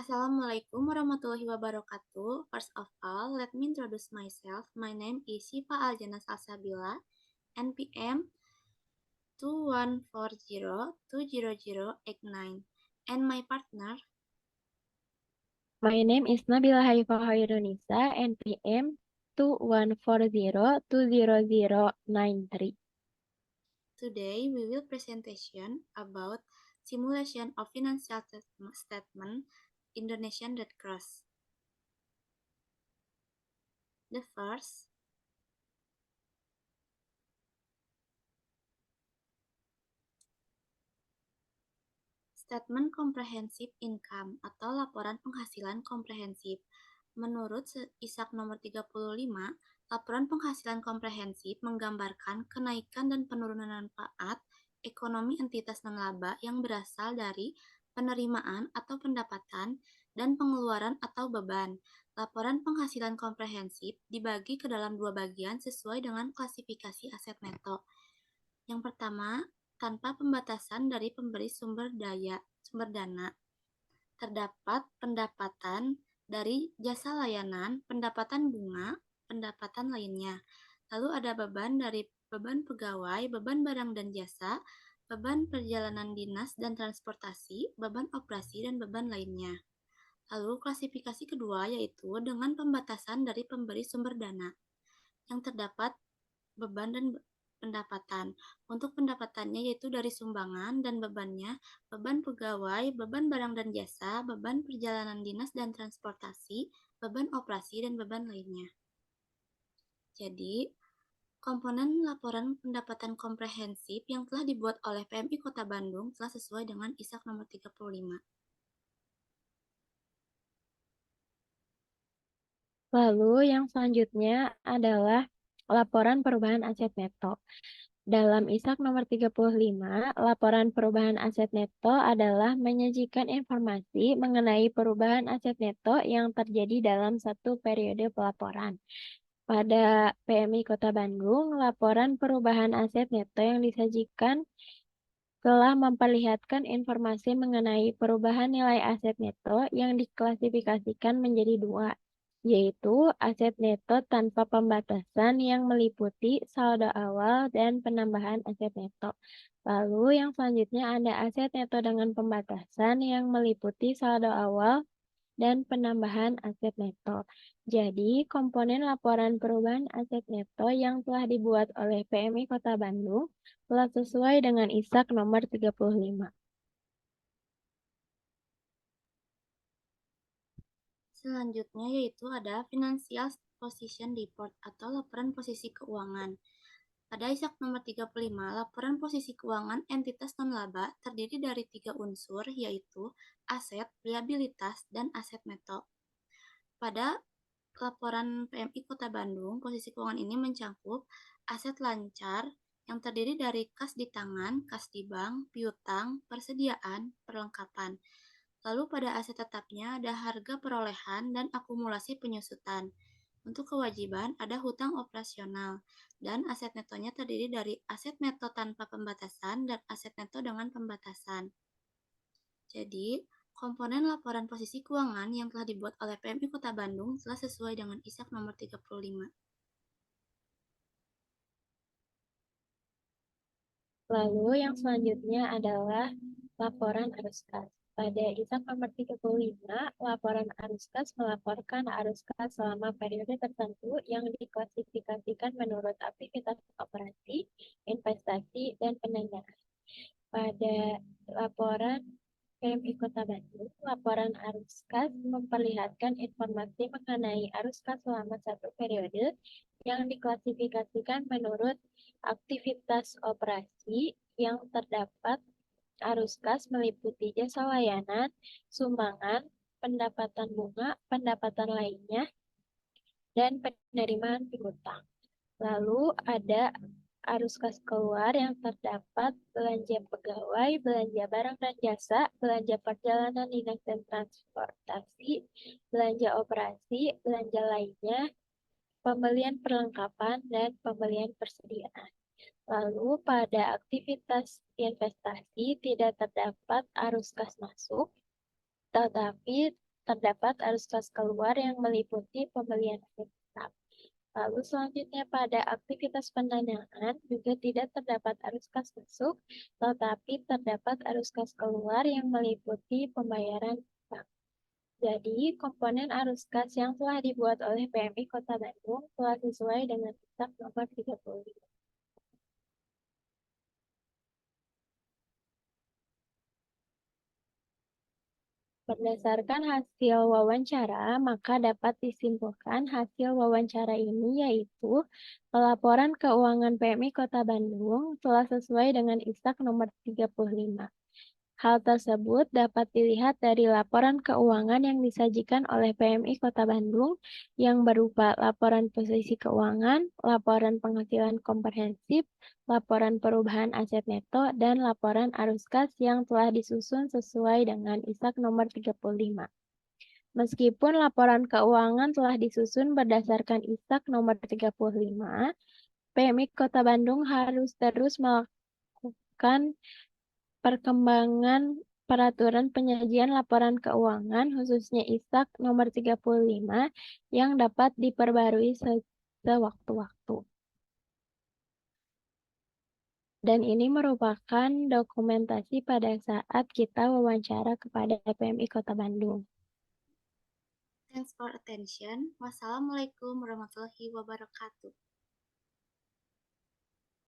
Assalamualaikum warahmatullahi wabarakatuh. First of all, let me introduce myself. My name is Syifa Aljana Salsabila, NPM 2140200089, and my partner. My name is Nabila Haifah Hoirunisa, NPM 2140200093. Today we will presentation about simulation of financial statement Indonesian Red Cross. The first, Statement Comprehensive Income atau laporan penghasilan komprehensif. Menurut ISAK nomor 35, laporan penghasilan komprehensif menggambarkan kenaikan dan penurunan manfaat ekonomi entitas non-laba yang berasal dari penerimaan atau pendapatan dan pengeluaran atau beban. Laporan penghasilan komprehensif dibagi ke dalam dua bagian sesuai dengan klasifikasi aset neto. Yang pertama, tanpa pembatasan dari pemberi sumber dana. Terdapat pendapatan dari jasa layanan, pendapatan bunga, pendapatan lainnya. Lalu ada beban dari beban pegawai, beban barang dan jasa, beban perjalanan dinas dan transportasi, beban operasi, dan beban lainnya. Lalu klasifikasi kedua yaitu dengan pembatasan dari pemberi sumber dana, yang terdapat beban dan pendapatan. Untuk pendapatannya yaitu dari sumbangan dan bebannya, beban pegawai, beban barang dan jasa, beban perjalanan dinas dan transportasi, beban operasi, dan beban lainnya. Jadi, komponen laporan pendapatan komprehensif yang telah dibuat oleh PMI Kota Bandung telah sesuai dengan ISAK nomor 35. Lalu yang selanjutnya adalah laporan perubahan aset neto. Dalam ISAK nomor 35, laporan perubahan aset neto adalah menyajikan informasi mengenai perubahan aset neto yang terjadi dalam satu periode pelaporan. Pada PMI Kota Bandung, laporan perubahan aset neto yang disajikan telah memperlihatkan informasi mengenai perubahan nilai aset neto yang diklasifikasikan menjadi dua, yaitu aset neto tanpa pembatasan yang meliputi saldo awal dan penambahan aset neto. Lalu yang selanjutnya ada aset neto dengan pembatasan yang meliputi saldo awal dan penambahan aset neto. Jadi, komponen laporan perubahan aset neto yang telah dibuat oleh PMI Kota Bandung telah sesuai dengan ISAK nomor 35. Selanjutnya yaitu ada Financial Position Report atau laporan posisi keuangan. Pada ISAK nomor 35, laporan posisi keuangan entitas non-laba terdiri dari 3 unsur, yaitu aset, liabilitas, dan aset neto. Pada laporan PMI Kota Bandung, posisi keuangan ini mencakup aset lancar yang terdiri dari kas di tangan, kas di bank, piutang, persediaan, perlengkapan. Lalu pada aset tetapnya ada harga perolehan dan akumulasi penyusutan. Untuk kewajiban ada hutang operasional, dan aset netonya terdiri dari aset neto tanpa pembatasan dan aset neto dengan pembatasan. Jadi, komponen laporan posisi keuangan yang telah dibuat oleh PMI Kota Bandung telah sesuai dengan ISAK nomor 35. Lalu yang selanjutnya adalah laporan arus kas. Pada ISAK nomor 35, laporan arus kas melaporkan arus kas selama periode tertentu yang diklasifikasikan menurut aktivitas operasi, investasi, dan pendanaan. Pada laporan PMI Kota Bandung, laporan arus kas memperlihatkan informasi mengenai arus kas selama satu periode yang diklasifikasikan menurut aktivitas operasi yang terdapat. Arus kas meliputi jasa layanan, sumbangan, pendapatan bunga, pendapatan lainnya, dan penerimaan piutang. Lalu ada arus kas keluar yang terdapat belanja pegawai, belanja barang dan jasa, belanja perjalanan dinas dan transportasi, belanja operasi, belanja lainnya, pembelian perlengkapan, dan pembelian persediaan. Lalu pada aktivitas investasi tidak terdapat arus kas masuk, tetapi terdapat arus kas keluar yang meliputi pembelian aset tetap. Lalu selanjutnya pada aktivitas pendanaan juga tidak terdapat arus kas masuk, tetapi terdapat arus kas keluar yang meliputi pembayaran utang. Jadi, komponen arus kas yang telah dibuat oleh PMI Kota Bandung telah sesuai dengan Kitab Nomor 35. Berdasarkan hasil wawancara, maka dapat disimpulkan hasil wawancara ini yaitu pelaporan keuangan PMI Kota Bandung telah sesuai dengan ISAK nomor 35. Hal tersebut dapat dilihat dari laporan keuangan yang disajikan oleh PMI Kota Bandung yang berupa laporan posisi keuangan, laporan penghasilan komprehensif, laporan perubahan aset neto, dan laporan arus kas yang telah disusun sesuai dengan ISAK nomor 35. Meskipun laporan keuangan telah disusun berdasarkan ISAK nomor 35, PMI Kota Bandung harus terus melakukan perkembangan peraturan penyajian laporan keuangan, khususnya ISAK nomor 35, yang dapat diperbarui sewaktu-waktu. Dan ini merupakan dokumentasi pada saat kita wawancara kepada PMI Kota Bandung. Thanks for attention. Wassalamualaikum warahmatullahi wabarakatuh.